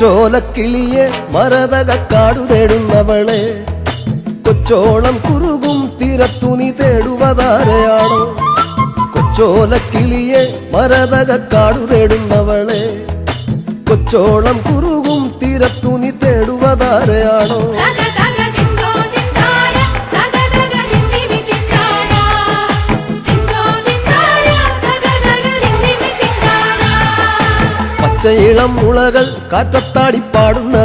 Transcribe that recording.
കൊച്ചോലക്കിളിയെ മരതകക്കാടു തേടുന്നവളെ കൊച്ചോളം കുറുകും തീരത്തു നീ തേടുവതാരെയാണോ കൊച്ചോലക്കിളിയെ മരതകക്കാടു തേടുന്നവളെ കൊച്ചോളം കുറുകും തീരത്തു നീ തേടുവതാരെയാണോ പച്ചയിളം മുളകൾ കാറ്റത്താടി പാടുന്ന